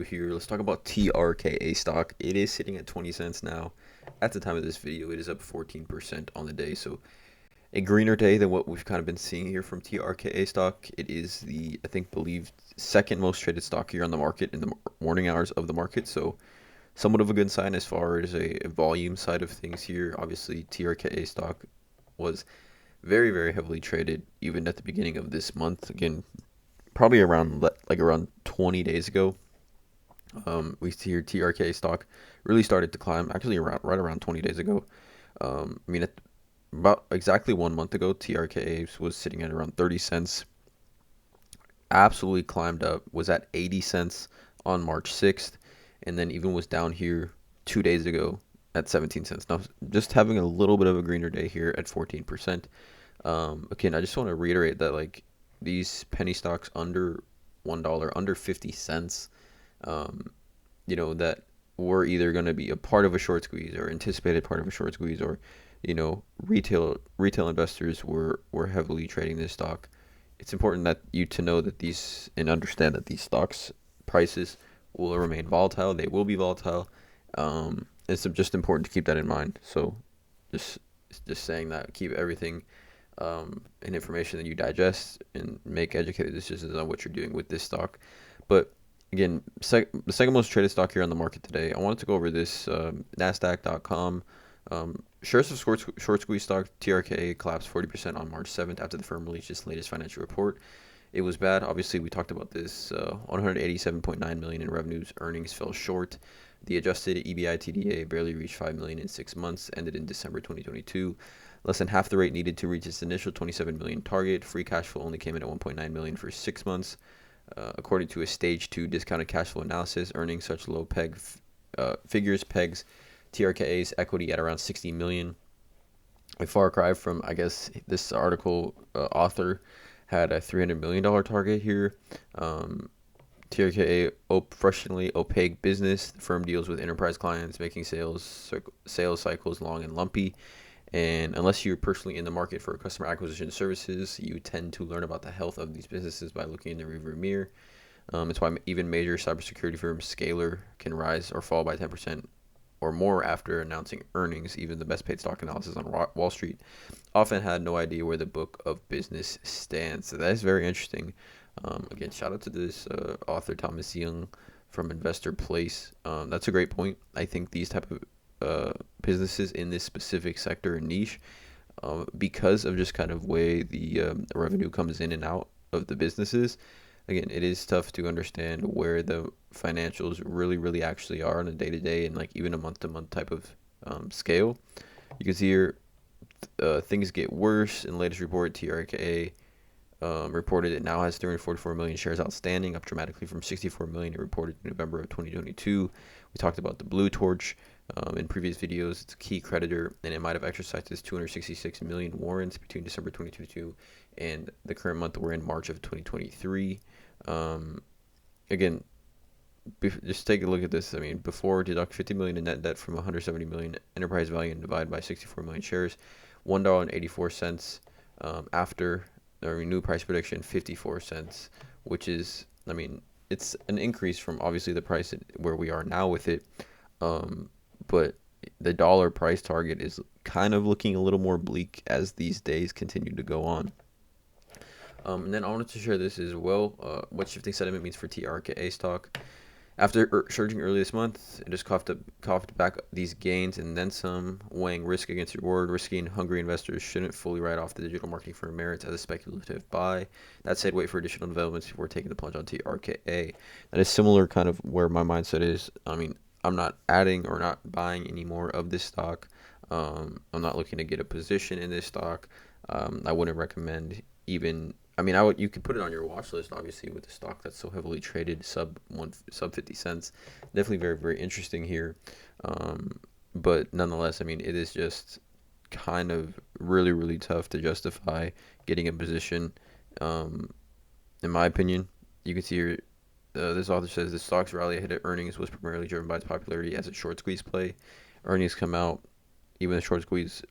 Here, let's talk about TRKA stock. It is sitting at 20 cents now. At the time of this video, it is up 14% on the day. So a greener day than what we've kind of been seeing here from TRKA stock. It is the, I think, believed second most traded stock here on the market in the morning hours of the market. So somewhat of a good sign as far as a volume side of things here. Obviously, TRKA stock was very, very heavily traded even at the beginning of this month. Again, probably around 20 days ago. We see here TRK stock really started to climb actually right around 20 days ago. About exactly 1 month ago, TRK was sitting at around 30 cents. Absolutely climbed up, was at 80 cents on March 6th, and then even was down here 2 days ago at 17 cents. Now, just having a little bit of a greener day here at 14%. Again, I just want to reiterate that like these penny stocks under $1, under 50 cents, um, that were either going to be a part of a short squeeze or anticipated part of a short squeeze, or retail investors were heavily trading this stock. It's important that you to know that these and understand that these stocks prices will remain volatile. They will be volatile. It's just important to keep that in mind. So just just saying that, keep everything and information that you digest and make educated decisions on what you're doing with this stock. But again, the second most traded stock here on the market today. I wanted to go over this Nasdaq.com. Shares of short squeeze stock TRKA collapsed 40% on March 7th after the firm released its latest financial report. It was bad. Obviously, we talked about this. 187.9 million in revenues. Earnings fell short. The adjusted EBITDA barely reached 5 million in 6 months, ended in December 2022. Less than half the rate needed to reach its initial 27 million target. Free cash flow only came in at 1.9 million for 6 months. According to a stage 2 discounted cash flow analysis, earning such low figures pegs TRKA's equity at around 60 million. A far cry from, I guess, this article author had a $300 million target here. TRKA, frustratingly opaque business. The firm deals with enterprise clients, making sales cycles long and lumpy. And unless you're personally in the market for customer acquisition services, you tend to learn about the health of these businesses by looking in the rearview mirror. It's why even major cybersecurity firms, Scalar, can rise or fall by 10% or more after announcing earnings. Even the best paid stock analysis on Wall Street often had no idea where the book of business stands. So that is very interesting. Again, shout out to this author, Thomas Young from Investor Place. That's a great point. I think these type of businesses in this specific sector and niche, because of just kind of way the revenue comes in and out of the businesses. Again, it is tough to understand where the financials really actually are on a day-to-day and like even a month-to-month type of scale. You can see here things get worse. In the latest report, TRKA reported it now has 344 million shares outstanding, up dramatically from 64 million it reported in November of 2022. We talked about the Blue Torch in previous videos. It's a key creditor, and it might have exercised its 266 million warrants between December 2022 and the current month we're in, March of 2023. Again, just take a look at this. I mean, before deduct 50 million in net debt from 170 million enterprise value and divide by 64 million shares, $1.84. After our new price prediction, 54 cents, which is, I mean, it's an increase from obviously the price where we are now with it. But the dollar price target is kind of looking a little more bleak as these days continue to go on. And then I wanted to share this as well. What shifting sentiment means for TRKA stock. After surging early this month, it just coughed back these gains and then some, weighing risk against reward. Risky and hungry investors shouldn't fully write off the digital marketing firm merits as a speculative buy. That said, wait for additional developments before taking the plunge on TRKA. That is similar kind of where my mindset is. I mean, I'm not adding or not buying any more of this stock. I'm not looking to get a position in this stock. I wouldn't recommend even. I mean, you could put it on your watch list, obviously, with the stock that's so heavily traded, sub 50 cents. Definitely very interesting here. But nonetheless, I mean, it is just kind of really tough to justify getting a position. In my opinion, you can see here, this author says the stock's rally ahead of earnings was primarily driven by its popularity as a short squeeze play. Earnings come out, even the short squeeze,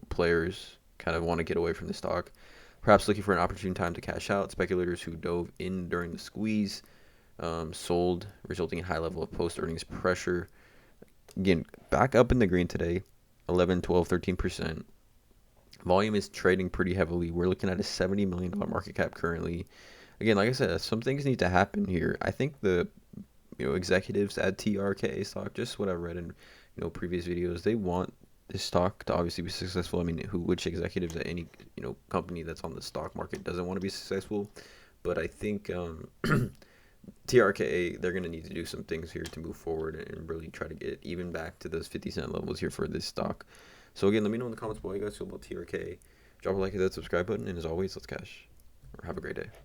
players kind of want to get away from the stock. Perhaps looking for an opportune time to cash out. Speculators who dove in during the squeeze sold, resulting in high level of post earnings pressure. Again, back up in the green today, 11, 12, 13%. Volume is trading pretty heavily. We're looking at a $70 million market cap currently. Again, like I said, some things need to happen here. I think the executives at TRKA stock, just what I read in previous videos, they want this stock to obviously be successful. I mean, which executives at any company that's on the stock market doesn't want to be successful? But I think TRKA, they're going to need to do some things here to move forward and really try to get even back to those 50-cent levels here for this stock. So again, let me know in the comments below how you guys feel about TRK. Drop a like, hit that subscribe button, and as always, let's cash or have a great day.